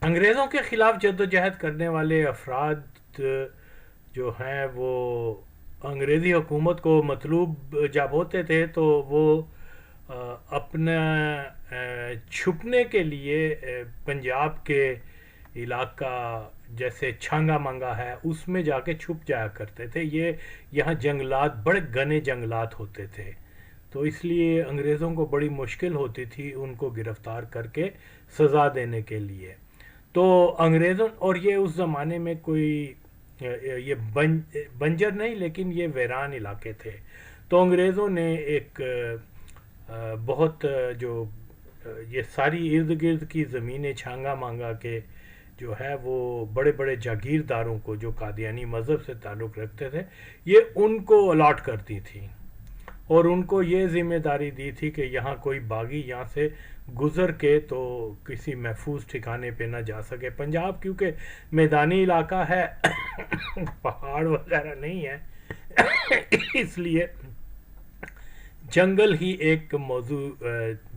انگریزوں کے خلاف جدوجہد کرنے والے افراد جو ہیں وہ انگریزی حکومت کو مطلوب جب ہوتے تھے تو وہ اپنا چھپنے کے لیے پنجاب کے علاقہ جیسے چھانگا مانگا ہے اس میں جا کے چھپ جایا کرتے تھے. یہ یہاں جنگلات بڑے گھنے جنگلات ہوتے تھے تو اس لیے انگریزوں کو بڑی مشکل ہوتی تھی ان کو گرفتار کر کے سزا دینے کے لیے. تو انگریزوں اور یہ اس زمانے میں کوئی یہ بنجر نہیں لیکن یہ ویران علاقے تھے. تو انگریزوں نے ایک بہت جو یہ ساری ارد گرد کی زمینیں چھانگا مانگا کے جو ہے وہ بڑے بڑے جاگیرداروں کو جو قادیانی مذہب سے تعلق رکھتے تھے یہ ان کو الاٹ کرتی تھیں اور ان کو یہ ذمہ داری دی تھی کہ یہاں کوئی باغی یہاں سے گزر کے تو کسی محفوظ ٹھکانے پہ نہ جا سکے. پنجاب کیونکہ میدانی علاقہ ہے پہاڑ وغیرہ نہیں ہے اس لیے جنگل ہی ایک موضوع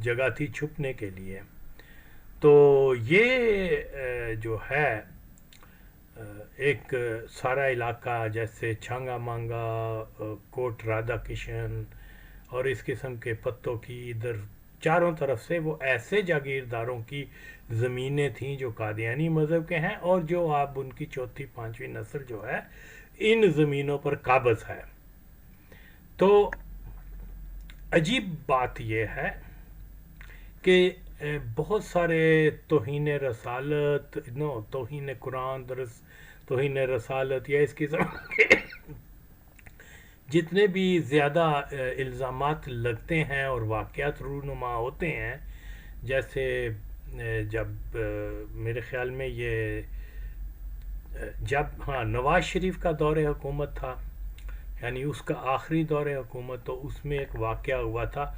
جگہ تھی چھپنے کے لیے. تو یہ جو ہے ایک سارا علاقہ جیسے چھانگا مانگا کوٹ رادھا کشن اور اس قسم کے پتوں کی ادھر چاروں طرف سے وہ ایسے جاگیرداروں کی زمینیں تھیں جو قادیانی مذہب کے ہیں اور جو اب ان کی چوتھی پانچویں نسل جو ہے ان زمینوں پر قابض ہے. تو عجیب بات یہ ہے کہ بہت سارے توہین رسالت توہین قرآن توہین رسالت یا اس قسم کے جتنے بھی زیادہ الزامات لگتے ہیں اور واقعات رونما ہوتے ہیں جیسے جب میرے خیال میں یہ جب نواز شریف کا دور حکومت تھا یعنی اس کا آخری دور حکومت تو اس میں ایک واقعہ ہوا تھا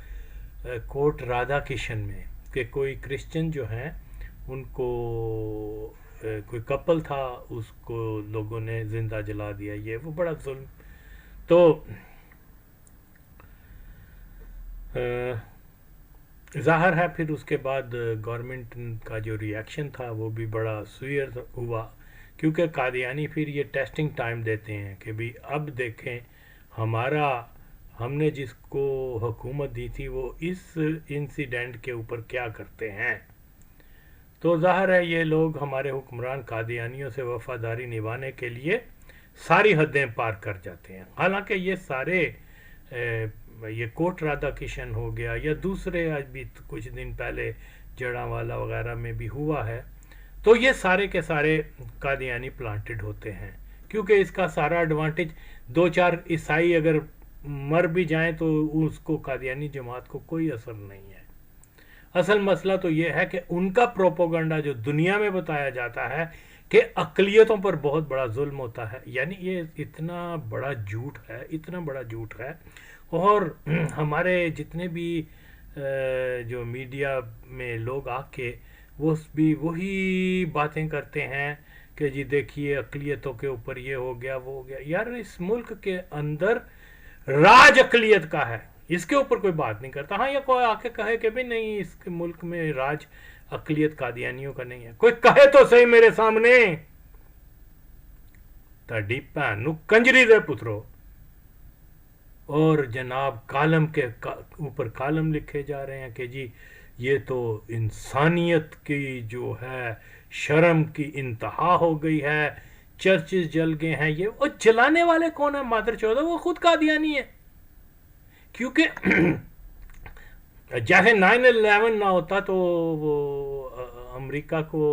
کوٹ رادھا کشن میں کہ کوئی کرسچن جو ہیں ان کو کوئی کپل تھا اس کو لوگوں نے زندہ جلا دیا. یہ وہ بڑا ظلم. تو ظاہر ہے پھر اس کے بعد گورنمنٹ کا جو ری ایکشن تھا وہ بھی بڑا سوئر ہوا کیونکہ قادیانی پھر یہ ٹیسٹنگ ٹائم دیتے ہیں کہ بھی اب دیکھیں ہم نے جس کو حکومت دی تھی وہ اس انسیڈنٹ کے اوپر کیا کرتے ہیں. تو ظاہر ہے یہ لوگ ہمارے حکمران قادیانیوں سے وفاداری نبھانے کے لیے ساری حدیں پار کر جاتے ہیں. حالانکہ یہ سارے یہ کوٹ رادھا کشن ہو گیا یا دوسرے آج بھی کچھ دن پہلے جڑاں والا وغیرہ میں بھی ہوا ہے تو یہ سارے کے سارے قادیانی پلانٹڈ ہوتے ہیں کیونکہ اس کا سارا ایڈوانٹیج دو چار عیسائی اگر مر بھی جائیں تو اس کو قادیانی جماعت کو کوئی اثر نہیں ہے. اصل مسئلہ تو یہ ہے کہ ان کا پروپوگنڈا جو دنیا میں بتایا جاتا ہے کہ اقلیتوں پر بہت بڑا ظلم ہوتا ہے یعنی یہ اتنا بڑا جھوٹ ہے اور ہمارے جتنے بھی جو میڈیا میں لوگ آ کے وہ بھی وہی باتیں کرتے ہیں کہ جی دیکھیے اقلیتوں کے اوپر یہ ہو گیا وہ ہو گیا. یار اس ملک کے اندر راج اقلیت کا ہے اس کے اوپر کوئی بات نہیں کرتا. ہاں یہ کوئی آ کے کہے کہ بھی نہیں اس کے ملک میں راج اقلیت قادیانیوں کا نہیں ہے کوئی کہے تو صحیح میرے سامنے تاڈی بھن نو کنجری دے پترو. اور جناب کالم کے اوپر کالم لکھے جا رہے ہیں کہ جی یہ تو انسانیت کی جو ہے شرم کی انتہا ہو گئی ہے چرچز جل گئے ہیں. یہ اور جلانے والے کون ہیں مادر چودہ وہ خود قادیانی ہے کیونکہ جیسے 9/11 نہ ہوتا تو وہ امریکہ کو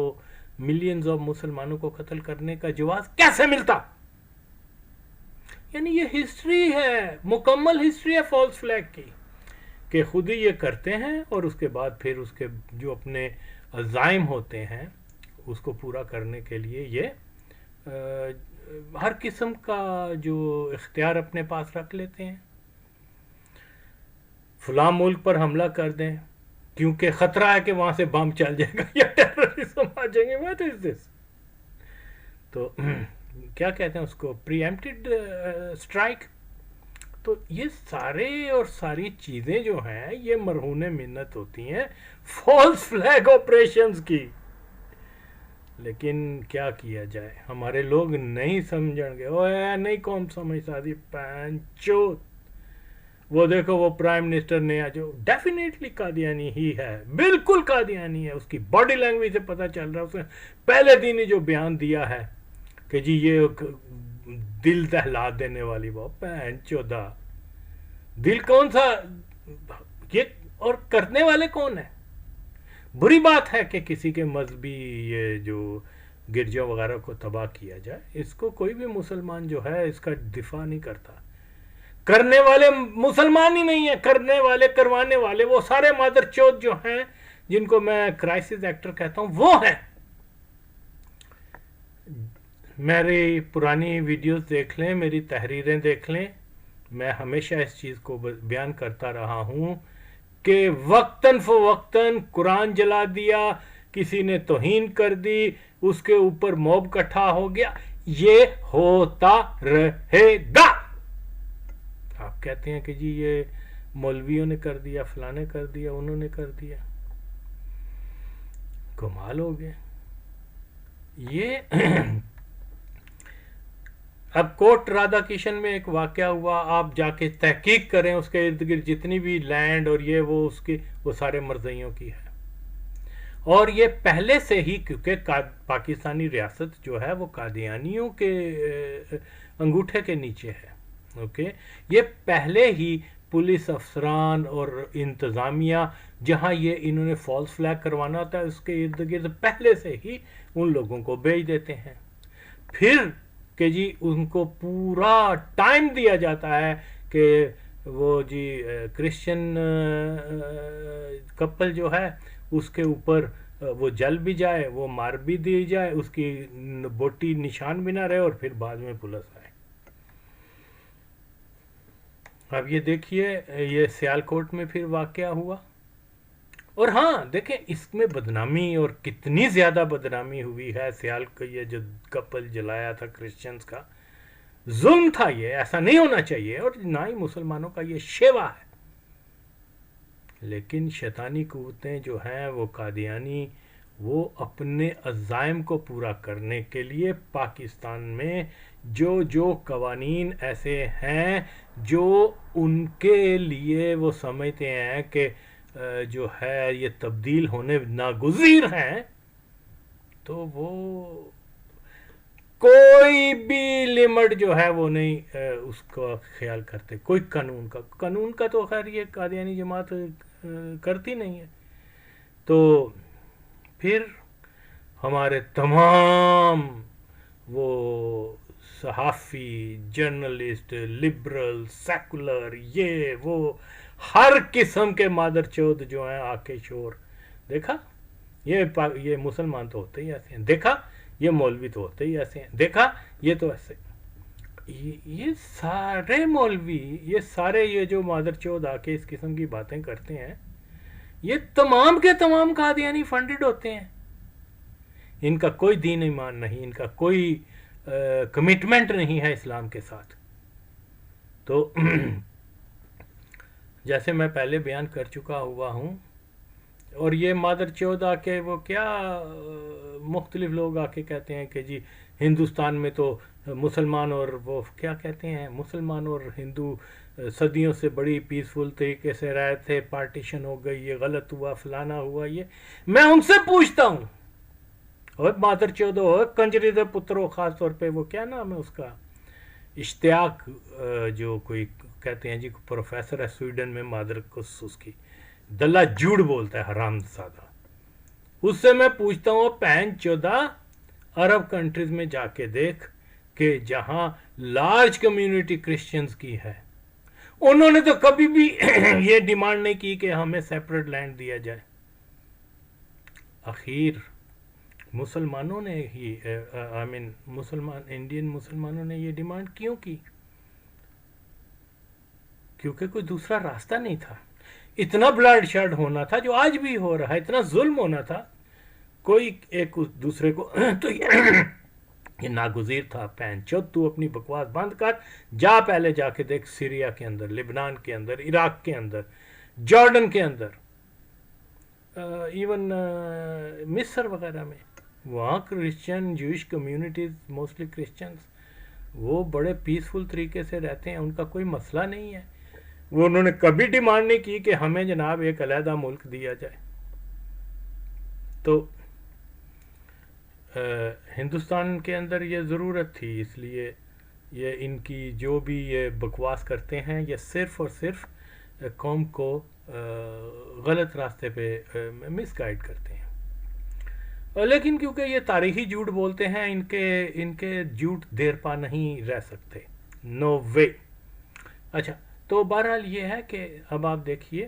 ملینز آف مسلمانوں کو قتل کرنے کا جواز کیسے ملتا. یعنی یہ ہسٹری ہے مکمل ہسٹری ہے فالس فلیگ کی کہ خود ہی یہ کرتے ہیں اور اس کے بعد پھر اس کے جو اپنے عزائم ہوتے ہیں اس کو پورا کرنے کے لیے یہ ہر قسم کا جو اختیار اپنے پاس رکھ لیتے ہیں. فلاں ملک پر حملہ کر دیں کیونکہ خطرہ ہے کہ وہاں سے بم چل جائے گا یا ٹیررزم آ جائیں گے. What is this؟ تو کیا کہتے ہیں اس کو پری ایمپٹڈ اسٹرائک. تو یہ سارے اور ساری چیزیں جو ہیں یہ مرہون منت ہوتی ہیں فالس فلیگ آپریشنز کی. لیکن کیا کیا جائے، ہمارے لوگ نہیں سمجھیں گے، اوے نہیں کون سمجھ سادی پینچو. وہ دیکھو وہ پرائم منسٹر نیا جو ڈیفینیٹلی قادیانی ہی ہے، بالکل قادیانی ہے، اس کی باڈی لینگویج سے پتہ چل رہا ہے. اس نے پہلے دن ہی جو بیان دیا ہے کہ جی یہ دل دہلا دینے والی بات، پینچودا دل کون سا یہ، اور کرنے والے کون ہیں؟ بری بات ہے کہ کسی کے مذہبی یہ جو گرجوں وغیرہ کو تباہ کیا جائے، اس کو کوئی بھی مسلمان جو ہے اس کا دفاع نہیں کرتا. کرنے والے مسلمان ہی نہیں ہیں، کرنے والے کروانے والے وہ سارے مادر چوت جو ہیں جن کو میں کرائسس ایکٹر کہتا ہوں وہ ہیں. میری پرانی ویڈیوز دیکھ لیں، میری تحریریں دیکھ لیں، میں ہمیشہ اس چیز کو بیان کرتا رہا ہوں کہ وقتاً فوقتاً قرآن جلا دیا، کسی نے توہین کر دی، اس کے اوپر موب کٹھا ہو گیا، یہ ہوتا رہے گا. آپ کہتے ہیں کہ جی یہ مولویوں نے کر دیا، فلاں نے کر دیا، انہوں نے کر دیا، کمال ہو گیا. یہ اب کوٹ رادھا کشن میں ایک واقعہ ہوا، آپ جا کے تحقیق کریں، اس کے ارد گرد جتنی بھی لینڈ اور یہ وہ اس کی وہ سارے مرزائیوں کی ہے. اور یہ پہلے سے ہی، کیونکہ پاکستانی ریاست جو ہے وہ قادیانیوں کے انگوٹھے کے نیچے ہے. اوکے، یہ پہلے ہی پولیس افسران اور انتظامیہ جہاں یہ انہوں نے فالس فلیگ کروانا ہوتا ہے اس کے ارد گرد پہلے سے ہی ان لوگوں کو بھیج دیتے ہیں. پھر کہ جی ان کو پورا ٹائم دیا جاتا ہے کہ وہ جی کرسچن کپل جو ہے اس کے اوپر وہ جل بھی جائے، وہ مار بھی دی جائے، اس کی بوٹی نشان بھی نہ رہے، اور پھر بعد میں پولیس آئے. اب یہ دیکھیے یہ سیالکوٹ میں پھر واقعہ ہوا. اور ہاں دیکھیں اس میں بدنامی اور کتنی زیادہ بدنامی ہوئی ہے. سیال کا یہ جو کپل جلایا تھا کرسچنز کا، ظلم تھا، یہ ایسا نہیں ہونا چاہیے، اور نہ ہی مسلمانوں کا یہ شیوا ہے. لیکن شیطانی قوتیں جو ہیں وہ قادیانی، وہ اپنے عزائم کو پورا کرنے کے لیے پاکستان میں جو قوانین ایسے ہیں جو ان کے لیے وہ سمجھتے ہیں کہ جو ہے یہ تبدیل ہونے ناگزیر ہیں، تو وہ کوئی بھی لمٹ جو ہے وہ نہیں اس کا خیال کرتے. کوئی قانون کا تو خیر یہ قادیانی جماعت کرتی نہیں ہے. تو پھر ہمارے تمام وہ صحافی، جرنلسٹ، لبرل، سیکولر، یہ وہ ہر قسم کے مادر چود جو ہیں آ کے شور، دیکھا یہ مسلمان تو ہوتے ہی ایسے ہیں، دیکھا یہ مولوی تو ہوتے ہی ایسے ہیں، دیکھا یہ تو ایسے. یہ سارے مولوی، یہ سارے یہ جو مادر چود آ کے اس قسم کی باتیں کرتے ہیں، یہ تمام کے تمام قادیانی فنڈڈ ہوتے ہیں. ان کا کوئی دین ایمان نہیں، ان کا کوئی کمٹمنٹ نہیں ہے اسلام کے ساتھ. تو جیسے میں پہلے بیان کر چکا ہوا ہوں، اور یہ مادر چود آ کے وہ کیا مختلف لوگ آ کے کہتے ہیں کہ جی ہندوستان میں تو مسلمان اور وہ کیا کہتے ہیں، مسلمان اور ہندو صدیوں سے بڑی پیسفل طریقے سے رہے تھے، پارٹیشن ہو گئی، یہ غلط ہوا، فلانا ہوا. یہ میں ان سے پوچھتا ہوں، اور مادر چودو کنجری دے پترو، خاص طور پہ وہ کیا نام ہے اس کا، اشتیاق، جو کوئی کہتے ہیں جی پروفیسر ہے سویڈن میں، مادر کو اس کی دلہ جھوٹ بولتا ہے، حرام زادہ. اس سے میں پوچھتا ہوں پین چودہ عرب کنٹریز میں جا کے دیکھ کہ جہاں لارج کمیونٹی کرسچنز کی ہے، انہوں نے تو کبھی بھی یہ ڈیمانڈ نہیں کی کہ ہمیں سیپریٹ لینڈ دیا جائے. اخیر مسلمانوں نے ہی انڈین مسلمانوں نے یہ ڈیمانڈ کیوں کی؟ کیونکہ کوئی دوسرا راستہ نہیں تھا. اتنا بلڈ شیڈ ہونا تھا جو آج بھی ہو رہا ہے، اتنا ظلم ہونا تھا، کوئی ایک دوسرے کو تو یہ ناگزیر تھا. پینچود تو اپنی بکواس بند کر، جا پہلے جا کے دیکھ سیریا کے اندر، لبنان کے اندر، عراق کے اندر، جارڈن کے اندر، ایون مصر وغیرہ میں وہاں Christian Jewish communities mostly Christians وہ بڑے پیسفل طریقے سے رہتے ہیں، ان کا کوئی مسئلہ نہیں ہے. وہ انہوں نے کبھی ڈیمانڈ نہیں کی کہ ہمیں جناب ایک علیحدہ ملک دیا جائے. تو ہندوستان کے اندر یہ ضرورت تھی، اس لیے یہ ان کی جو بھی یہ بکواس کرتے ہیں یہ صرف اور صرف قوم کو غلط راستے پہ مس گائیڈ کرتے ہیں. لیکن کیونکہ یہ تاریخی جھوٹ بولتے ہیں، ان کے جھوٹ دیر پا نہیں رہ سکتے. نو وے. اچھا، تو بہرحال یہ ہے کہ اب آپ دیکھیے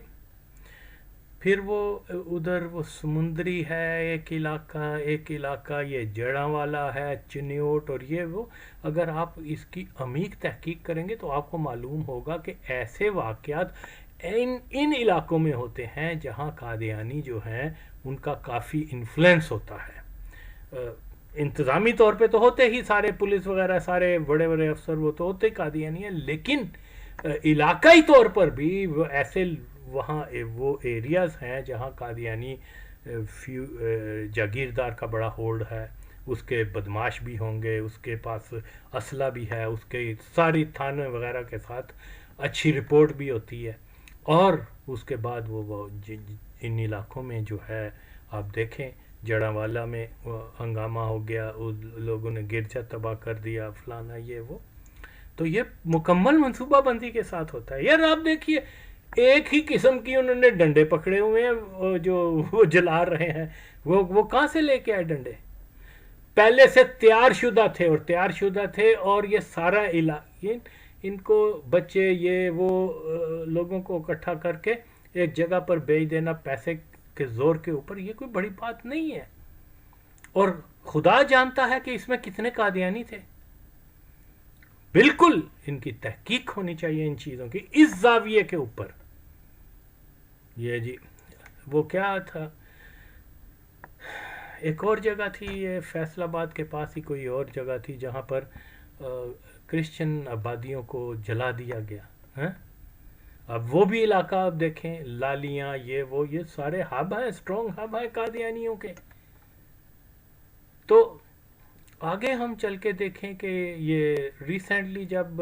پھر وہ ادھر وہ سمندری ہے ایک علاقہ یہ جڑاں والا ہے، چنیوٹ اور یہ وہ. اگر آپ اس کی عمیق تحقیق کریں گے تو آپ کو معلوم ہوگا کہ ایسے واقعات ان علاقوں میں ہوتے ہیں جہاں قادیانی جو ہیں ان کا کافی انفلوئنس ہوتا ہے. انتظامی طور پہ تو ہوتے ہی سارے پولیس وغیرہ سارے بڑے بڑے افسر وہ تو ہوتے قادیانی ہیں، لیکن علاقائی طور پر بھی وہ ایسے وہاں وہ ایریاز ہیں جہاں قادیانی جاگیردار کا بڑا ہولڈ ہے، اس کے بدماش بھی ہوں گے، اس کے پاس اسلحہ بھی ہے، اس کے ساری تھانے وغیرہ کے ساتھ اچھی رپورٹ بھی ہوتی ہے. اور اس کے بعد وہ ان علاقوں میں جو ہے آپ دیکھیں جڑاں والا میں ہنگامہ ہو گیا، لوگوں نے گرجا تباہ کر دیا، فلانا یہ وہ. تو یہ مکمل منصوبہ بندی کے ساتھ ہوتا ہے. یار آپ دیکھیے ایک ہی قسم کی انہوں نے ڈنڈے پکڑے ہوئے ہیں جو وہ جلا رہے ہیں. وہ کہاں سے لے کے آئے ڈنڈے؟ پہلے سے تیار شدہ تھے اور یہ سارا علاقہ ان کو بچے یہ وہ لوگوں کو اکٹھا کر کے ایک جگہ پر بیچ دینا پیسے کے زور کے اوپر، یہ کوئی بڑی بات نہیں ہے. اور خدا جانتا ہے کہ اس میں کتنے قادیانی تھے. بالکل ان کی تحقیق ہونی چاہیے ان چیزوں کی اس زاویے کے اوپر. یہ جی وہ کیا تھا، ایک اور جگہ تھی یہ فیصل آباد کے پاس ہی کوئی اور جگہ تھی جہاں پر کرسچن آبادیوں کو جلا دیا گیا. اب وہ بھی علاقہ آپ دیکھیں، لالیاں یہ سارے ہب ہیں، اسٹرانگ ہب ہیں قادیانیوں کے. تو آگے ہم چل کے دیکھیں کہ یہ ریسنٹلی جب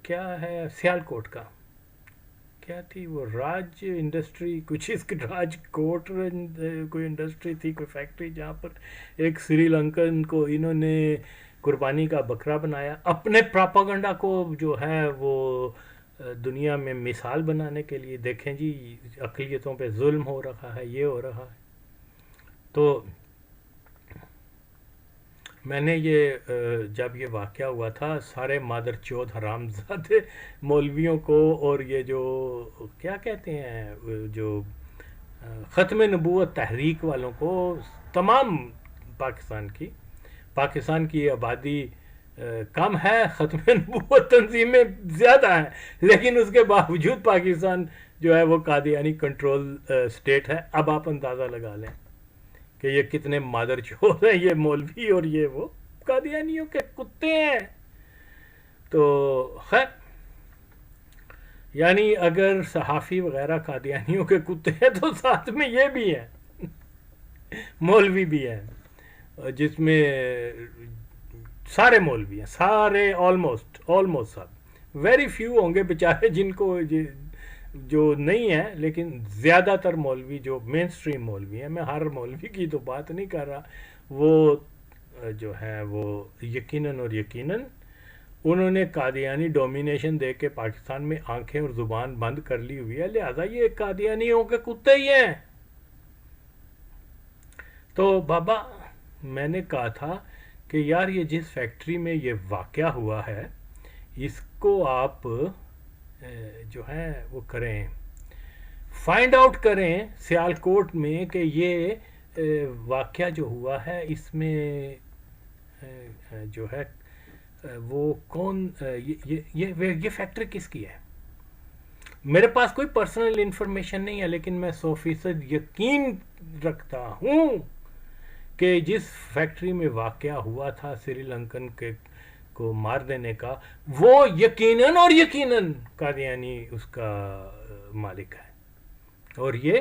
کیا ہے سیالکوٹ کا کیا تھی وہ راج انڈسٹری کچھ اس کی راج کوٹ کوئی انڈسٹری تھی، کوئی فیکٹری جہاں پر ایک سری لنکن کو انہوں نے قربانی کا بکرا بنایا اپنے پراپاگنڈا کو جو ہے وہ دنیا میں مثال بنانے کے لیے. دیکھیں جی اقلیتوں پہ ظلم ہو رہا ہے، یہ ہو رہا ہے. تو میں نے جب یہ واقعہ ہوا تھا سارے مادر چود حرام زادے مولویوں کو اور یہ جو کیا کہتے ہیں جو ختم نبوت تحریک والوں کو، تمام پاکستان کی آبادی کم ہے، ختم نبوت تنظیمیں زیادہ ہیں، لیکن اس کے باوجود پاکستان جو ہے وہ قادیانی کنٹرول سٹیٹ ہے. اب آپ اندازہ لگا لیں کہ یہ کتنے مادر چود ہیں یہ مولوی اور یہ وہ قادیانیوں کے کتے ہیں. تو خیر یعنی اگر صحافی وغیرہ قادیانیوں کے کتے ہیں تو ساتھ میں یہ بھی ہیں مولوی بھی ہیں، جس میں سارے مولوی ہیں، سارے آلموسٹ سب. ویری فیو ہوں گے بیچارے جن کو جو نہیں ہے، لیکن زیادہ تر مولوی جو مین سٹریم مولوی ہیں، میں ہر مولوی کی تو بات نہیں کر رہا، وہ جو ہیں وہ یقیناً انہوں نے قادیانی ڈومینیشن دے کے پاکستان میں آنکھیں اور زبان بند کر لی ہوئی ہے، لہذا یہ قادیانیوں کے کتے ہی ہیں. تو بابا میں نے کہا تھا کہ یار یہ جس فیکٹری میں یہ واقعہ ہوا ہے اس کو آپ جو ہے وہ کریں، فائنڈ آؤٹ کریں سیالکوٹ میں کہ یہ واقعہ جو ہوا ہے اس میں جو ہے وہ کون یہ فیکٹری کس کی ہے. میرے پاس کوئی پرسنل انفارمیشن نہیں ہے، لیکن میں 100% یقین رکھتا ہوں کہ جس فیکٹری میں واقعہ ہوا تھا سری لنکن کو مار دینے کا، وہ یقیناً قادیانی اس کا مالک ہے. اور یہ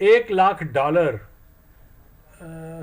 $1,00,000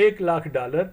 $1,00,000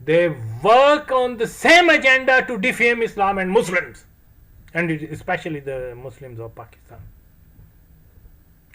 They work on the same agenda to defame Islam and Muslims, and especially the Muslims of Pakistan.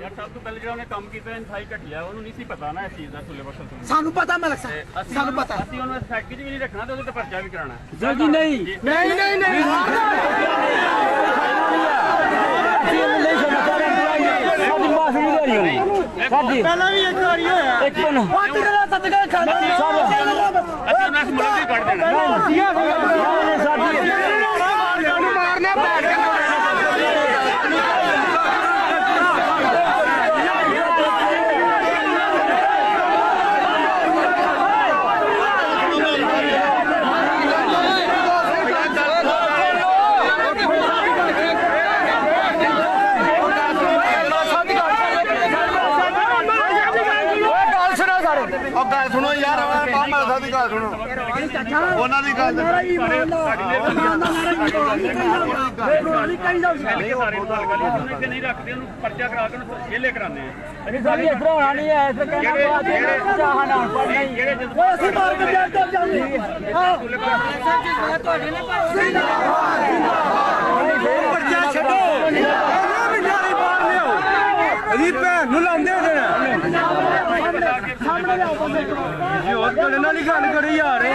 ਯਾਰ ਸਭ ਤੋਂ ਪਹਿਲੇ ਜਿਹੜਾ ਉਹਨੇ ਕੰਮ ਕੀਤਾ ਇੰਥਾਈ ਘਟਿਆ, ਉਹਨੂੰ ਨਹੀਂ ਸੀ ਪਤਾ ਨਾ ਇਸ ਚੀਜ਼ ਦਾ ਸੁਲੇ ਬਖਸ਼ ਤੋਂ। ਸਾਨੂੰ ਪਤਾ ਮਲਕ ਸਾਹਿਬ, ਸਾਨੂੰ ਪਤਾ। ਅਸੀਂ ਉਹਨੂੰ ਫੈਕਟਰੀ 'ਚ ਵੀ ਨਹੀਂ ਰੱਖਣਾ ਤੇ ਉਹਦੇ ਤੇ ਪਰਚਾ ਵੀ ਕਰਾਉਣਾ। ਜੀ ਨਹੀਂ ਨਹੀਂ ਨਹੀਂ ਨਹੀਂ ਪਹਿਲਾਂ ਵੀ ਇੱਕ ਵਾਰੀ ਹੋਇਆ, ਇੱਕ ਮਿੰਟ ਵਾਟ ਦਾ ਸਦਕਾ ਖਾਣਾ ਸਭ ਅਸੀਂ ਉਹਨਾਂ ਨੂੰ ਮੁਲਕ ਹੀ ਕੱਢ ਦੇਣਾ। ਮਾਰਨਾ ਪੈ ਗਿਆ। ਗੱਲ ਸੁਣੋ ਯਾਰ, ਮਾਮਾ ਸਾਹਿਬ ਦੀ ਗੱਲ ਸੁਣੋ, ਉਹਨਾਂ ਦੀ ਗੱਲ ਨਹੀਂ ਰੱਖਦੇ, ਉਹਨੂੰ ਪਰਚਾ ਕਰਾ ਕੇ ਉਹਨੂੰ ਜੇਲੇ ਕਰਾਉਂਦੇ ਆ। ਸਾਡੀ ਇਸ ਤਰ੍ਹਾਂ ਹੋਣਾ ਨਹੀਂ ਹੈ, ਇਸ ਤਰ੍ਹਾਂ ਕਹਿਣਾ ਅਸੀਂ ਮਾਰ ਕੇ ਜੇਲ੍ਹ ਜਾਂਦੇ ਹਾਂ। ਤੁਹਾਡੇ ਨਾਲ ਪਰਚਾ ਛੱਡੋ, ਅਜੀ ਭੈਣ ਨੂੰ ਲਾਉਂਦੇ ਹੋ ਸਾਹਮਣੇ ਲਿਆਓ ਬੰਦੇ ਜੀ, ਹੋਰ ਤੁਹਾਡੇ ਨਾਲ ਹੀ ਗੱਲ ਕਰੀ ਜਾ ਰਹੇ।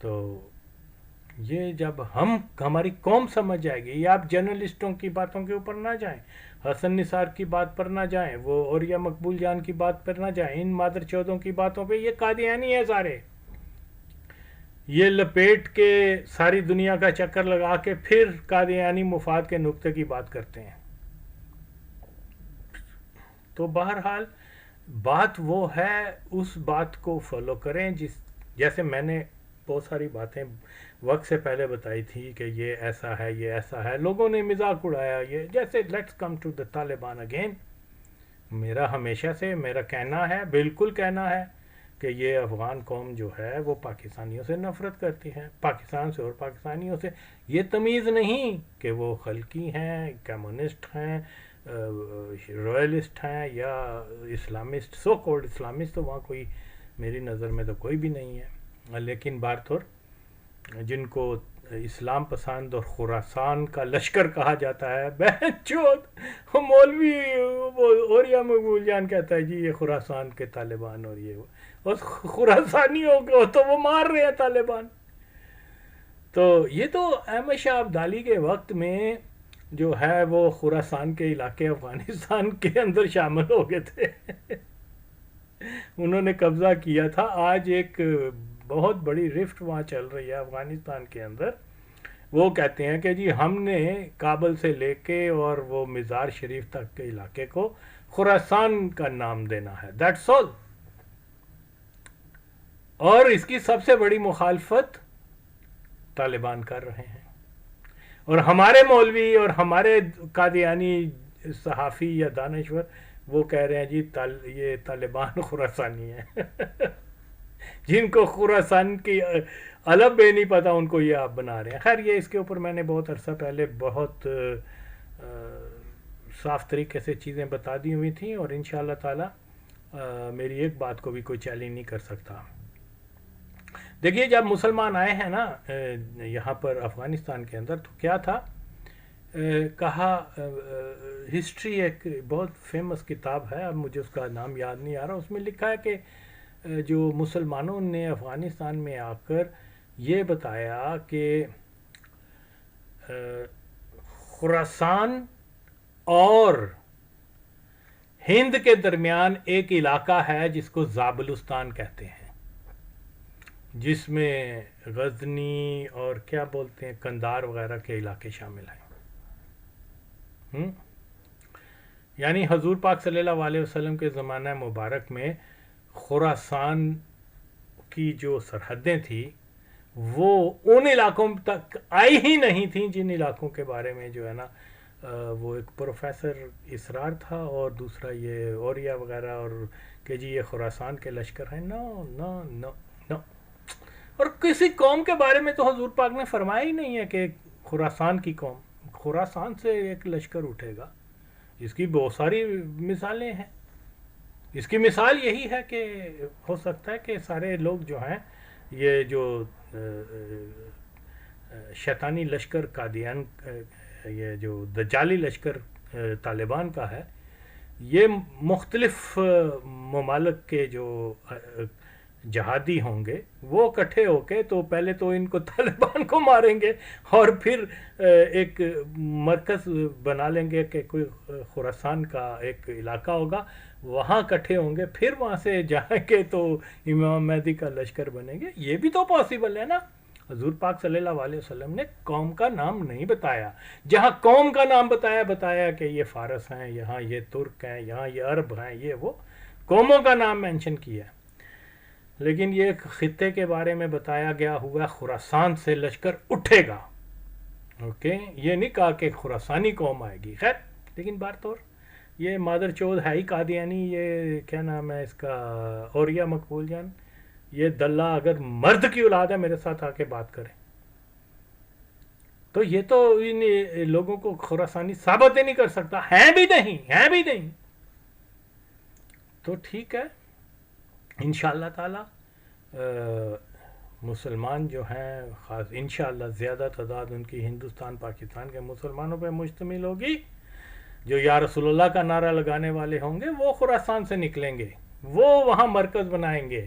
تو یہ جب ہماری قوم سمجھ جائے گی، یہ آپ جرنلسٹوں کی باتوں کے اوپر نہ جائیں، حسن نثار کی بات پر نہ جائیں، وہ اوریا مقبول جان کی بات پر نہ جائیں، ان مادر چودوں کی باتوں پہ، یہ قادیانی ہے سارے، یہ لپیٹ کے ساری دنیا کا چکر لگا کے پھر قادیانی مفاد کے نقطے کی بات کرتے ہیں۔ تو بہرحال بات وہ ہے، اس بات کو فالو کریں جیسے میں نے بہت ساری باتیں وقت سے پہلے بتائی تھی کہ یہ ایسا ہے، یہ ایسا ہے، لوگوں نے مذاق اڑایا، یہ جیسے let's come to the Taliban again. میرا ہمیشہ سے میرا کہنا ہے، بالکل کہنا ہے کہ یہ افغان قوم جو ہے وہ پاکستانیوں سے نفرت کرتی ہے، پاکستان سے اور پاکستانیوں سے۔ یہ تمیز نہیں کہ وہ خلقی ہیں، کمیونسٹ ہیں، رویلسٹ ہیں یا اسلامسٹ، سو کالڈ اسلامسٹ تو وہاں کوئی میری نظر میں تو کوئی بھی نہیں ہے، لیکن بارطور جن کو اسلام پسند اور خراسان کا لشکر کہا جاتا ہے، بہنچود مولوی اوریا مقبول جان کہتا ہے جی یہ خراسان کے طالبان اور یہ اور خراسانیوں کو تو وہ مار رہے ہیں طالبان۔ تو یہ تو احمد شاہ ابدالی کے وقت میں جو ہے وہ خراسان کے علاقے افغانستان کے اندر شامل ہو گئے تھے، انہوں نے قبضہ کیا تھا۔ آج ایک بہت بڑی رفٹ وہاں چل رہی ہے افغانستان کے اندر، وہ کہتے ہیں کہ جی ہم نے کابل سے لے کے اور وہ مزار شریف تک کے علاقے کو خراسان کا نام دینا ہے، دیٹس آل۔ اور اس کی سب سے بڑی مخالفت طالبان کر رہے ہیں، اور ہمارے مولوی اور ہمارے قادیانی صحافی یا دانشور وہ کہہ رہے ہیں جی یہ طالبان خراسانی ہیں جن کو خراسان کی الب بے نہیں پتا، ان کو یہ آپ بنا رہے ہیں۔ خیر یہ اس کے اوپر میں نے بہت عرصہ پہلے بہت صاف طریقے سے چیزیں بتا دی ہوئی تھیں، اور انشاءاللہ تعالی میری ایک بات کو بھی کوئی چیلنج نہیں کر سکتا۔ دیکھیے جب مسلمان آئے ہیں نا یہاں پر افغانستان کے اندر، تو کیا تھا کہا، ہسٹری ایک بہت فیمس کتاب ہے، اب مجھے اس کا نام یاد نہیں آ رہا، اس میں لکھا ہے کہ جو مسلمانوں نے افغانستان میں آ کر یہ بتایا کہ خراسان اور ہند کے درمیان ایک علاقہ ہے جس کو زابلستان کہتے ہیں، جس میں غزنی اور کیا بولتے ہیں قندھار وغیرہ کے علاقے شامل ہیں۔ یعنی حضور پاک صلی اللہ علیہ وسلم کے زمانہ مبارک میں خراسان کی جو سرحدیں تھیں وہ ان علاقوں تک آئی ہی نہیں تھیں جن علاقوں کے بارے میں جو ہے نا وہ ایک پروفیسر اسرار تھا، اور دوسرا یہ اوریا وغیرہ، اور کہ جی یہ خراسان کے لشکر ہیں۔ نو نو نو نو، اور کسی قوم کے بارے میں تو حضور پاک نے فرمایا ہی نہیں ہے کہ خراسان کی قوم، خراسان سے ایک لشکر اٹھے گا۔ اس کی بہت ساری مثالیں ہیں، اس کی مثال یہی ہے کہ ہو سکتا ہے کہ سارے لوگ جو ہیں یہ جو شیطانی لشکر قادیان، یہ جو دجالی لشکر طالبان کا ہے، یہ مختلف ممالک کے جو جہادی ہوں گے وہ اکٹھے ہو کے تو پہلے تو ان کو طالبان کو ماریں گے، اور پھر ایک مرکز بنا لیں گے کہ کوئی خراسان کا ایک علاقہ ہوگا، وہاں اکٹھے ہوں گے، پھر وہاں سے جائیں گے تو امام مہدی کا لشکر بنیں گے۔ یہ بھی تو پاسبل ہے نا۔ حضور پاک صلی اللہ علیہ وسلم نے قوم کا نام نہیں بتایا، جہاں قوم کا نام بتایا کہ یہ فارس ہیں، یہاں یہ ترک ہیں، یہاں یہ عرب ہیں، یہ وہ قوموں کا نام مینشن کیا ہے، لیکن یہ خطے کے بارے میں بتایا گیا ہوا خراسان سے لشکر اٹھے گا، اوکے، یہ نہیں کہا کہ خراسانی قوم آئے گی۔ خیر لیکن بارطور یہ مادر چود ہے ہی قادیانی، یہ کیا نام ہے اس کا، اوریا مقبول جان، یہ دلہ اگر مرد کی اولاد ہے میرے ساتھ آ کے بات کریں تو یہ تو ان لوگوں کو خراسانی ثابت ہی نہیں کر سکتا، ہیں بھی نہیں۔ تو ٹھیک ہے، انشاءاللہ تعالی مسلمان جو ہیں خاص انشاءاللہ زیادہ تعداد ان کی ہندوستان پاکستان کے مسلمانوں پہ مشتمل ہوگی، جو یا رسول اللہ کا نعرہ لگانے والے ہوں گے وہ خراسان سے نکلیں گے، وہ وہاں مرکز بنائیں گے،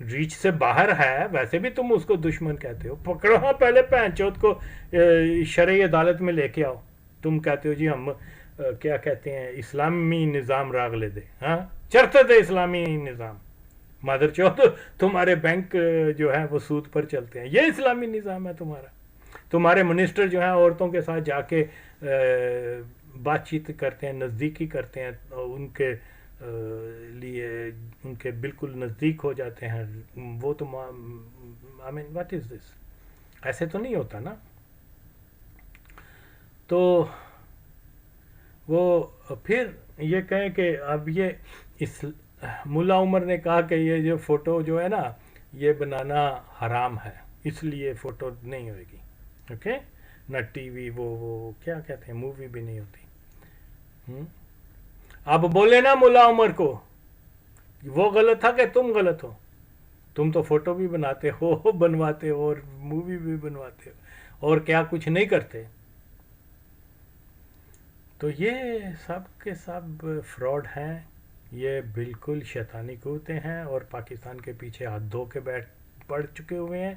ریچ سے باہر ہے، ویسے بھی تم اس کو دشمن کہتے ہو. پکڑو ہاں پہلے پہنچوت کو شرعی عدالت میں لے کے آؤ. تم کہتے ہو جی ہم کیا کہتے ہیں اسلامی نظام راگ لے دے. ہاں چرتے تھے اسلامی نظام. مادر چوت تمہارے بینک جو ہے وہ سود پر چلتے ہیں، یہ اسلامی نظام ہے تمہارا. تمہارے منسٹر جو ہیں عورتوں کے ساتھ جا کے بات چیت کرتے ہیں، نزدیکی کرتے ہیں، ان کے لیے ان کے بالکل نزدیک ہو جاتے ہیں. وہ تو آئی مین واٹ از دس؟ ایسے تو نہیں ہوتا نا. تو وہ پھر یہ کہیں کہ اب یہ ملا عمر نے کہا کہ یہ جو فوٹو جو ہے نا یہ بنانا حرام ہے، اس لیے فوٹو نہیں ہوئے گی. اوکے، نہ ٹی وی وہ کیا کہتے ہیں مووی بھی نہیں ہوتی. اب بولے نا ملا عمر کو وہ غلط تھا کہ تم غلط ہو. تم تو فوٹو بھی بناتے ہو، بنواتے ہو، اور مووی بھی بنواتے ہو، اور کیا کچھ نہیں کرتے. تو یہ سب کے سب فراڈ ہیں، یہ بالکل شیطانی قوتیں ہیں، اور پاکستان کے پیچھے ہاتھ دھو کے پڑ چکے ہوئے ہیں.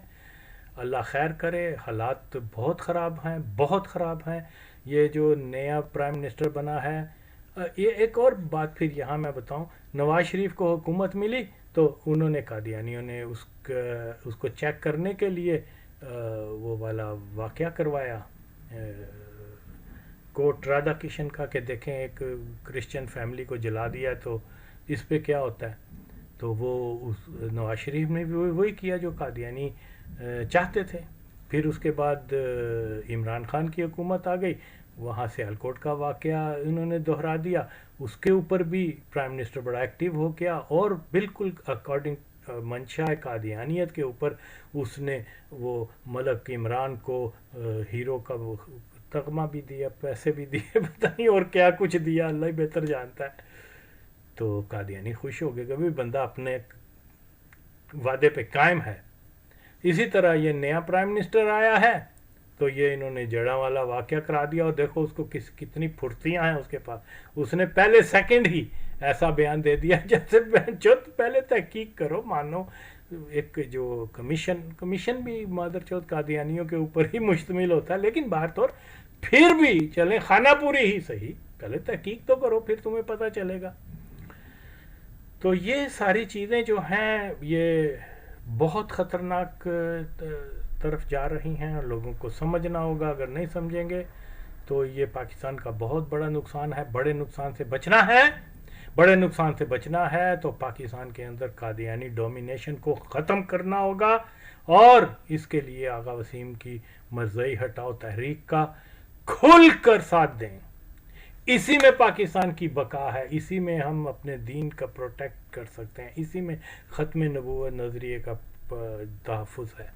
اللہ خیر کرے. حالات بہت خراب ہیں، بہت خراب ہیں. یہ جو نیا پرائم منسٹر بنا ہے، یہ ایک اور بات پھر یہاں میں بتاؤں، نواز شریف کو حکومت ملی تو انہوں نے قادیانیوں نے اس کو چیک کرنے کے لیے وہ والا واقعہ کروایا کوٹ رادھا کشن کا، کہ دیکھیں ایک کرسچن فیملی کو جلا دیا تو اس پہ کیا ہوتا ہے. تو وہ نواز شریف نے بھی وہی کیا جو قادیانی چاہتے تھے. پھر اس کے بعد عمران خان کی حکومت آ گئی، وہاں سے الکوٹ کا واقعہ انہوں نے دہرا دیا. اس کے اوپر بھی پرائم منسٹر بڑا ایکٹیو ہو گیا، اور بالکل اکارڈنگ منشا قادیانیت کے اوپر اس نے وہ ملک عمران کو ہیرو کا تغمہ بھی دیا، پیسے بھی دیے، پتہ نہیں اور کیا کچھ دیا، اللہ ہی بہتر جانتا ہے. تو قادیانی خوش ہو گئے کہ بھی بندہ اپنے وعدے پہ قائم ہے. اسی طرح یہ نیا پرائم منسٹر آیا ہے تو یہ انہوں نے جڑا والا واقعہ کرا دیا، اور دیکھو اس کو کتنی پھرتیاں ہیں اس کے پاس. اس نے پہلے سیکنڈ ہی ایسا بیان دے دیا جیسے پہلے تحقیق کرو، مانو ایک جو کمیشن بھی مادر چوت قادیانیوں کے اوپر ہی مشتمل ہوتا ہے، لیکن باہر طور پھر بھی چلیں خانہ پوری ہی صحیح، پہلے تحقیق تو کرو پھر تمہیں پتہ چلے گا. تو یہ ساری چیزیں جو ہیں یہ بہت خطرناک طرف جا رہی ہیں، اور لوگوں کو سمجھنا ہوگا. اگر نہیں سمجھیں گے تو یہ پاکستان کا بہت بڑا نقصان ہے. بڑے نقصان سے بچنا ہے تو پاکستان کے اندر قادیانی ڈومینیشن کو ختم کرنا ہوگا، اور اس کے لیے آغا وسیم کی مرزئی ہٹاؤ تحریک کا کھل کر ساتھ دیں. اسی میں پاکستان کی بقا ہے، اسی میں ہم اپنے دین کا پروٹیکٹ کر سکتے ہیں، اسی میں ختم نبوت نظریے کا تحفظ ہے.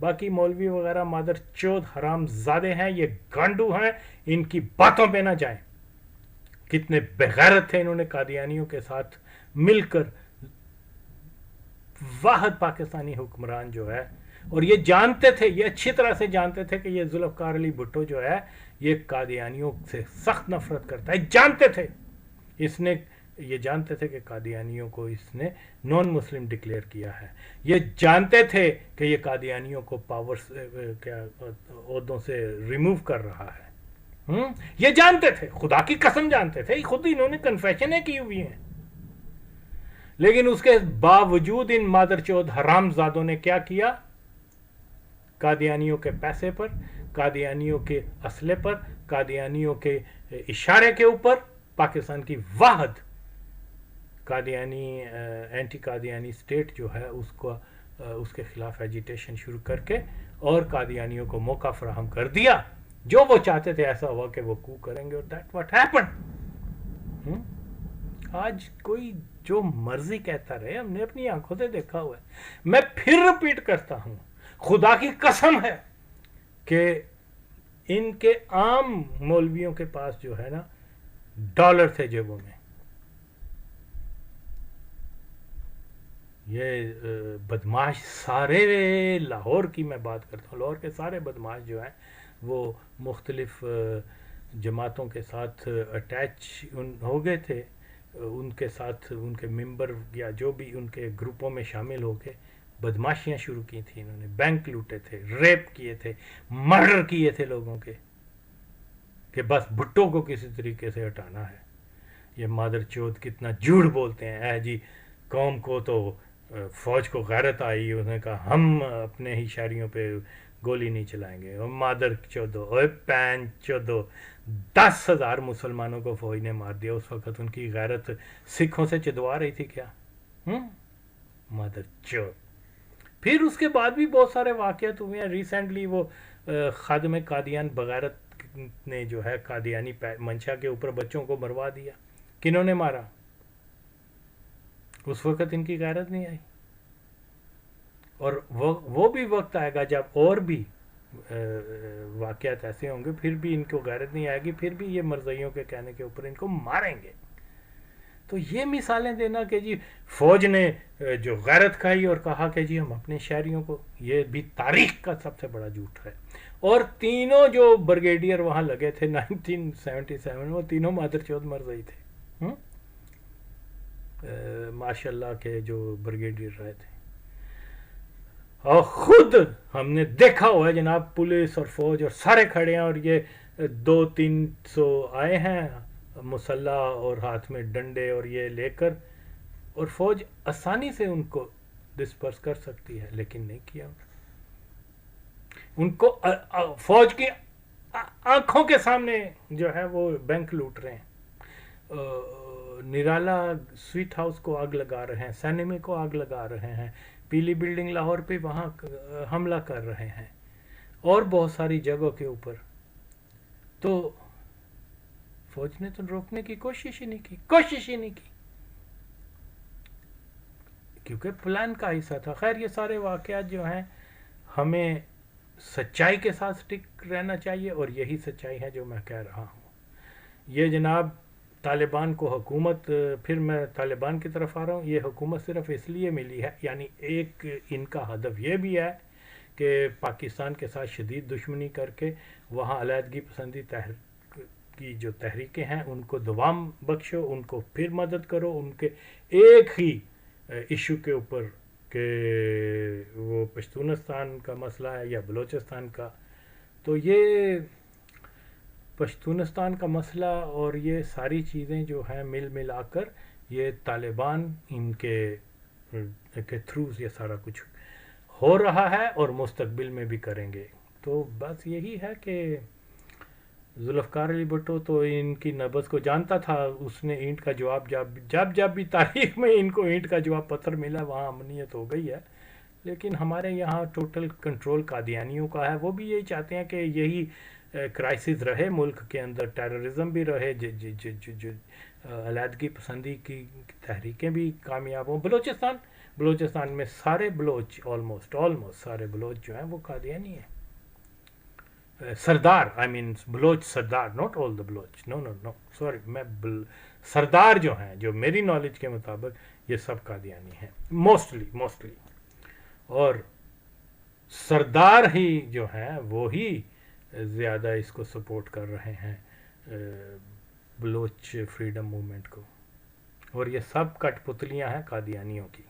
باقی مولوی وغیرہ مادر چود حرام زادے ہیں، یہ گانڈو ہیں، ان کی باتوں پہ نہ جائیں. کتنے بغیرت تھے، انہوں نے قادیانیوں کے ساتھ مل کر واحد پاکستانی حکمران جو ہے، اور یہ جانتے تھے، یہ اچھی طرح سے جانتے تھے کہ یہ ذوالفقار علی بھٹو جو ہے یہ قادیانیوں سے سخت نفرت کرتا ہے. جانتے تھے، یہ جانتے تھے کہ قادیانیوں کو اس نے نان مسلم ڈکلیئر کیا ہے. یہ جانتے تھے کہ یہ قادیانیوں کو پاور عہدوں سے ریموو کر رہا ہے. یہ جانتے تھے، خدا کی قسم جانتے تھے، خود انہوں نے کنفیشنیں کی ہوئی ہیں. لیکن اس کے باوجود ان مادر چود حرام زادوں نے کیا کیا؟ قادیانیوں کے پیسے پر، قادیانیوں کے اسلحے پر، قادیانیوں کے اشارے کے اوپر پاکستان کی واحد قادیانی اینٹی قادیانی سٹیٹ جو ہے اس کے خلاف ایجیٹیشن شروع کر کے اور قادیانیوں کو موقع فراہم کر دیا. جو وہ چاہتے تھے ایسا ہوا کہ وہ کو کریں گے، اور دیٹ واٹ ہیپن. آج کوئی جو مرضی کہتا رہے، ہم نے اپنی آنکھوں سے دیکھا ہوا ہے. میں پھر ریپیٹ کرتا ہوں، خدا کی قسم ہے کہ ان کے عام مولویوں کے پاس جو ہے نا ڈالر تھے جیبوں میں. یہ بدماش سارے لاہور کی میں بات کرتا ہوں، لاہور کے سارے بدماش جو ہیں وہ مختلف جماعتوں کے ساتھ اٹیچ ہو گئے تھے. ان کے ساتھ ان کے ممبر یا جو بھی ان کے گروپوں میں شامل ہو کے بدماشیاں شروع کی تھیں. انہوں نے بینک لوٹے تھے, ریپ کیے تھے, مرڈر کیے تھے لوگوں کے, کہ بس بھٹو کو کسی طریقے سے ہٹانا ہے. یہ مادر چود کتنا جھوٹ بولتے ہیں. اے جی قوم کو تو فوج کو غیرت آئی, اس نے کہا ہم اپنے ہی شہریوں پہ گولی نہیں چلائیں گے. اور مادر چودو, اوے پین چودو, 10,000 مسلمانوں کو فوج نے مار دیا. اس وقت ان کی غیرت سکھوں سے چدوا رہی تھی کیا؟ مادر چود. پھر اس کے بعد بھی بہت سارے واقعات ہوئے ہیں. ریسنٹلی وہ خادم قادیان بغیرت نے جو ہے قادیانی منشا کے اوپر بچوں کو مروا دیا. کنہوں نے مارا؟ اس وقت ان کی غیرت نہیں آئی. اور وہ بھی وقت آئے گا جب اور بھی واقعات ایسے ہوں گے, پھر بھی ان کو غیرت نہیں آئے گی, پھر بھی یہ مرزائیوں کے کہنے کے اوپر ان کو ماریں گے. تو یہ مثالیں دینا کہ جی فوج نے جو غیرت کھائی اور کہا کہ جی ہم اپنے شہریوں کو, یہ بھی تاریخ کا سب سے بڑا جھوٹ ہے. اور تینوں جو برگیڈیئر وہاں لگے تھے 1977, وہ تینوں مادر چود مرزائی تھے. ماشاء اللہ کے جو برگیڈیئر رہے تھے. اور خود ہم نے دیکھا ہوا ہے جناب, پولیس اور فوج اور سارے کھڑے ہیں, اور یہ 200-300 آئے ہیں مسلح اور ہاتھ میں ڈنڈے اور یہ لے کر, اور فوج آسانی سے ان کو ڈسپرس کر سکتی ہے, لیکن نہیں کیا. ان کو فوج کی آنکھوں کے سامنے جو ہے وہ بینک لوٹ رہے ہیں, نرالا سویٹ ہاؤس کو آگ لگا رہے ہیں, سینما کو آگ لگا رہے ہیں, پیلی بلڈنگ لاہور پہ وہاں حملہ کر رہے ہیں, اور بہت ساری جگہوں کے اوپر. تو فوج نے تو روکنے کی کوشش ہی نہیں کی, کیونکہ پلان کا حصہ تھا. خیر یہ سارے واقعات جو ہیں, ہمیں سچائی کے ساتھ سٹک رہنا چاہیے, اور یہی سچائی ہے جو میں کہہ رہا ہوں. یہ جناب طالبان کو حکومت, پھر میں طالبان کی طرف آ رہا ہوں, یہ حکومت صرف اس لیے ملی ہے, یعنی ایک ان کا ہدف یہ بھی ہے کہ پاکستان کے ساتھ شدید دشمنی کر کے وہاں علیحدگی پسندی کی جو تحریکیں ہیں ان کو دوام بخشو, ان کو پھر مدد کرو ان کے ایک ہی ایشو کے اوپر, کہ وہ پشتونستان کا مسئلہ ہے یا بلوچستان کا. تو یہ پشتونستان کا مسئلہ اور یہ ساری چیزیں جو ہیں مل ملا کر یہ طالبان ان کے تھرو یہ سارا کچھ ہو رہا ہے, اور مستقبل میں بھی کریں گے. تو بس یہی ہے کہ ذوالفقار علی بھٹو تو ان کی نبض کو جانتا تھا. اس نے اینٹ کا جواب جب بھی تاریخ میں ان کو اینٹ کا جواب پتھر ملا وہاں امنیت ہو گئی ہے. لیکن ہمارے یہاں ٹوٹل کنٹرول قادیانیوں کا ہے. وہ بھی یہی چاہتے ہیں کہ یہی کرائسس رہے ملک کے اندر, ٹیررزم بھی رہے, علیحدگی پسندی کی تحریکیں بھی کامیاب ہوں. بلوچستان میں سارے بلوچ آلموسٹ سارے بلوچ جو ہیں وہ قادیانی ہیں. سردار بلوچ سردار, not all the Baloch, no sorry, میں سردار جو ہیں, جو میری نالج کے مطابق یہ سب قادیانی ہیں موسٹلی. اور سردار ہی جو ہیں وہی زیادہ اس کو سپورٹ کر رہے ہیں بلوچ فریڈم موومنٹ کو, اور یہ سب کٹ پتلیاں ہیں قادیانیوں کی.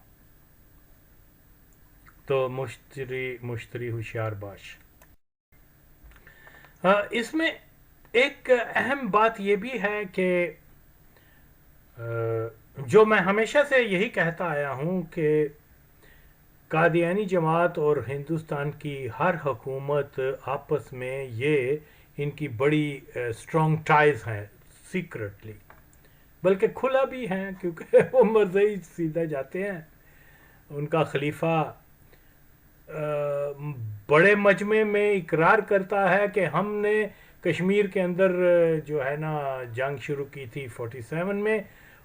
تو مشتری ہوشیار باش. اس میں ایک اہم بات یہ بھی ہے کہ جو میں ہمیشہ سے یہی کہتا آیا ہوں کہ قادیانی جماعت اور ہندوستان کی ہر حکومت آپس میں یہ ان کی بڑی اسٹرانگ ٹائز ہیں سیکرٹلی, بلکہ کھلا بھی ہیں, کیونکہ وہ مرزائی سیدھا جاتے ہیں. ان کا خلیفہ بڑے مجمع میں اقرار کرتا ہے کہ ہم نے کشمیر کے اندر جو ہے نا جنگ شروع کی تھی 47 میں,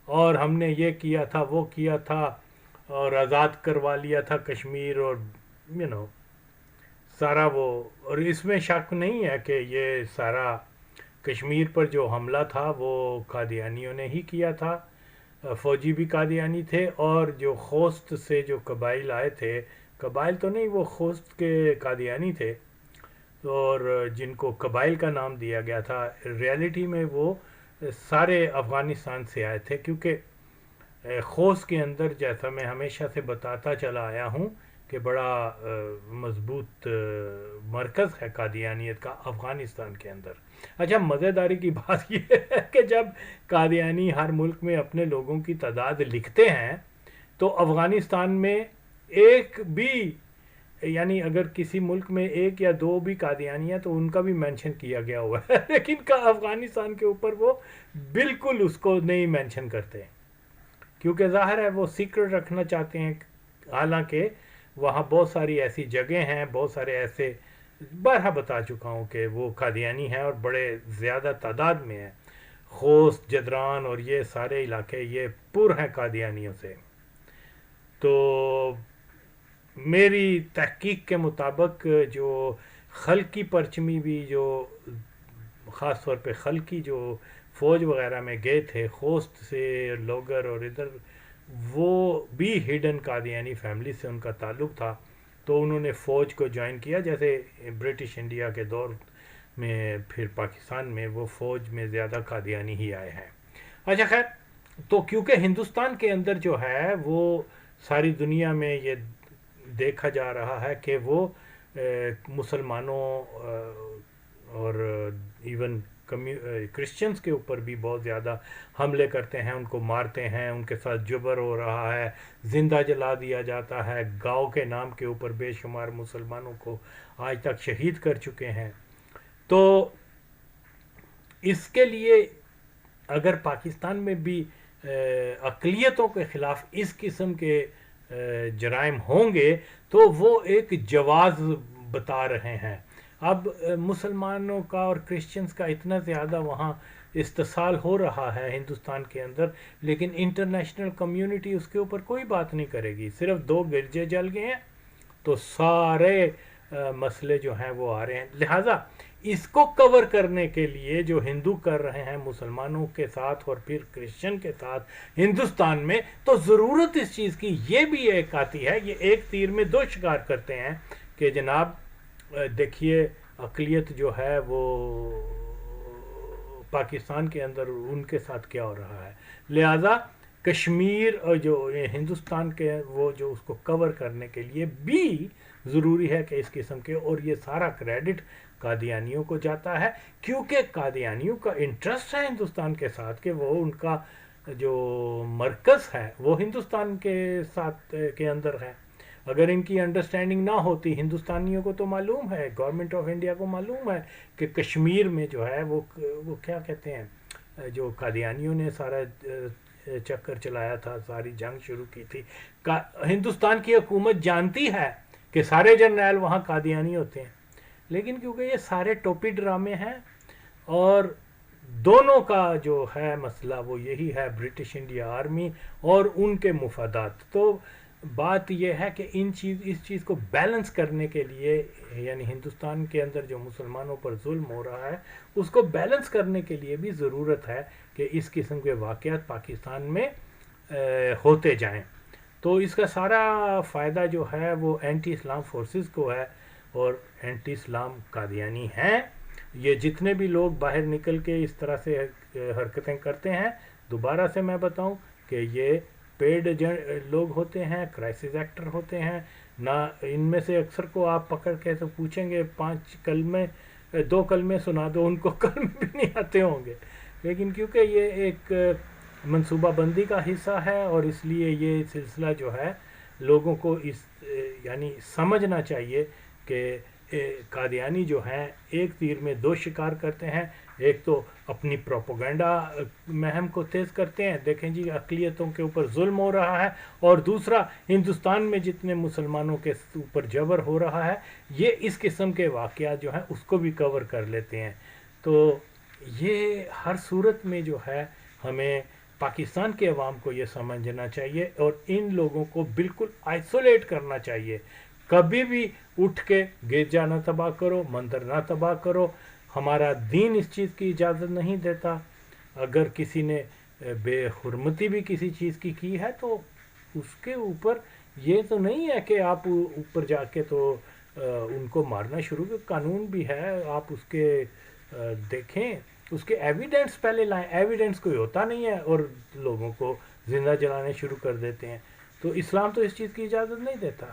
اور ہم نے یہ کیا تھا وہ کیا تھا, اور آزاد کروا لیا تھا کشمیر, اور سارا وہ. اور اس میں شک نہیں ہے کہ یہ سارا کشمیر پر جو حملہ تھا وہ قادیانیوں نے ہی کیا تھا. فوجی بھی قادیانی تھے, اور جو خوست سے جو قبائل آئے تھے, قبائل تو نہیں, وہ خوست کے قادیانی تھے, اور جن کو قبائل کا نام دیا گیا تھا, ریالٹی میں وہ سارے افغانستان سے آئے تھے, کیونکہ خوست کے اندر جیسا میں ہمیشہ سے بتاتا چلا آیا ہوں کہ بڑا مضبوط مرکز ہے قادیانیت کا افغانستان کے اندر. اچھا مزیداری کی بات یہ ہے کہ جب قادیانی ہر ملک میں اپنے لوگوں کی تعداد لکھتے ہیں تو افغانستان میں ایک بھی یعنی اگر کسی ملک میں 1 یا 2 بھی قادیانی ہیں تو ان کا بھی مینشن کیا گیا ہوا ہے لیکن افغانستان کے اوپر وہ بالکل اس کو نہیں مینشن کرتے کیونکہ ظاہر ہے وہ سیکرٹ رکھنا چاہتے ہیں. حالانکہ وہاں بہت ساری ایسی جگہیں ہیں, بہت سارے ایسے بارہا بتا چکا ہوں کہ وہ قادیانی ہیں اور بڑے زیادہ تعداد میں ہیں. خوست, جدران اور یہ سارے علاقے یہ پر ہیں قادیانیوں سے. تو میری تحقیق کے مطابق جو خلقی پرچمی بھی جو خاص طور پہ خلقی جو فوج وغیرہ میں گئے تھے خوست سے لوگر اور ادھر, وہ بھی ہڈن قادیانی فیملی سے ان کا تعلق تھا تو انہوں نے فوج کو جوائن کیا. جیسے برٹش انڈیا کے دور میں پھر پاکستان میں وہ فوج میں زیادہ قادیانی ہی آئے ہیں. اچھا خیر, تو کیونکہ ہندوستان کے اندر جو ہے وہ ساری دنیا میں یہ دیکھا جا رہا ہے کہ وہ مسلمانوں اور ایون کرسچنز کے اوپر بھی بہت زیادہ حملے کرتے ہیں, ان کو مارتے ہیں, ان کے ساتھ جبر ہو رہا ہے, زندہ جلا دیا جاتا ہے. گاؤں کے نام کے اوپر بے شمار مسلمانوں کو آج تک شہید کر چکے ہیں. تو اس کے لیے اگر پاکستان میں بھی اقلیتوں کے خلاف اس قسم کے جرائم ہوں گے تو وہ ایک جواز بتا رہے ہیں. اب مسلمانوں کا اور کرسچنز کا اتنا زیادہ وہاں استحصال ہو رہا ہے ہندوستان کے اندر, لیکن انٹرنیشنل کمیونٹی اس کے اوپر کوئی بات نہیں کرے گی. صرف 2 گرجے جل گئے ہیں تو سارے مسئلے جو ہیں وہ آ رہے ہیں. لہٰذا اس کو کور کرنے کے لیے جو ہندو کر رہے ہیں مسلمانوں کے ساتھ اور پھر کرسچن کے ساتھ ہندوستان میں, تو ضرورت اس چیز کی یہ بھی ایک آتی ہے. یہ ایک تیر میں 2 شکار کرتے ہیں کہ جناب دیکھیے اقلیت جو ہے وہ پاکستان کے اندر ان کے ساتھ کیا ہو رہا ہے. لہذا کشمیر اور جو ہندوستان کے وہ جو اس کو کور کرنے کے لیے بھی ضروری ہے کہ اس قسم کے, اور یہ سارا کریڈٹ قادیانیوں کو جاتا ہے کیونکہ قادیانیوں کا انٹرسٹ ہے ہندوستان کے ساتھ کہ وہ ان کا جو مرکز ہے وہ ہندوستان کے ساتھ کے اندر ہے. اگر ان کی انڈرسٹینڈنگ نہ ہوتی, ہندوستانیوں کو تو معلوم ہے, گورنمنٹ آف انڈیا کو معلوم ہے کہ کشمیر میں جو ہے وہ کیا کہتے ہیں جو قادیانیوں نے سارا چکر چلایا تھا, ساری جنگ شروع کی تھی. ہندوستان کی حکومت جانتی ہے کہ سارے جرنیل وہاں قادیانی ہوتے ہیں, لیکن کیونکہ یہ سارے ٹوپی ڈرامے ہیں اور دونوں کا جو ہے مسئلہ وہ یہی ہے, برٹش انڈیا آرمی اور ان کے مفادات. تو بات یہ ہے کہ اس چیز کو بیلنس کرنے کے لیے, یعنی ہندوستان کے اندر جو مسلمانوں پر ظلم ہو رہا ہے اس کو بیلنس کرنے کے لیے بھی ضرورت ہے کہ اس قسم کے واقعات پاکستان میں ہوتے جائیں. تو اس کا سارا فائدہ جو ہے وہ اینٹی اسلام فورسز کو ہے اور اینٹی اسلام قادیانی ہیں. یہ جتنے بھی لوگ باہر نکل کے اس طرح سے حرکتیں کرتے ہیں, دوبارہ سے میں بتاؤں کہ یہ پیڈ لوگ ہوتے ہیں, کرائسس ایکٹر ہوتے ہیں. نہ ان میں سے اکثر کو آپ پکڑ کے تو پوچھیں گے 5 کلمے 2 کلمے سنا دو, ان کو کلمے بھی نہیں آتے ہوں گے. لیکن کیونکہ یہ ایک منصوبہ بندی کا حصہ ہے اور اس لیے یہ سلسلہ جو ہے لوگوں کو یعنی سمجھنا چاہیے کہ قادیانی جو ہیں ایک تیر میں 2 شکار کرتے ہیں. ایک تو اپنی پروپیگنڈا مہم کو تیز کرتے ہیں, دیکھیں جی اقلیتوں کے اوپر ظلم ہو رہا ہے, اور دوسرا ہندوستان میں جتنے مسلمانوں کے اوپر جبر ہو رہا ہے یہ اس قسم کے واقعات جو ہیں اس کو بھی کور کر لیتے ہیں. تو یہ ہر صورت میں جو ہے ہمیں پاکستان کے عوام کو یہ سمجھنا چاہیے اور ان لوگوں کو بالکل آئسولیٹ کرنا چاہیے. کبھی بھی اٹھ کے گرجا نہ تباہ کرو, مندر نہ تباہ کرو, ہمارا دین اس چیز کی اجازت نہیں دیتا. اگر کسی نے بے حرمتی بھی کسی چیز کی ہے تو اس کے اوپر یہ تو نہیں ہے کہ آپ اوپر جا کے تو ان کو مارنا شروع کر. قانون بھی ہے, آپ اس کے دیکھیں, اس کے ایویڈنس پہلے لائیں. ایویڈنس کوئی ہوتا نہیں ہے اور لوگوں کو زندہ جلانے شروع کر دیتے ہیں. تو اسلام تو اس چیز کی اجازت نہیں دیتا.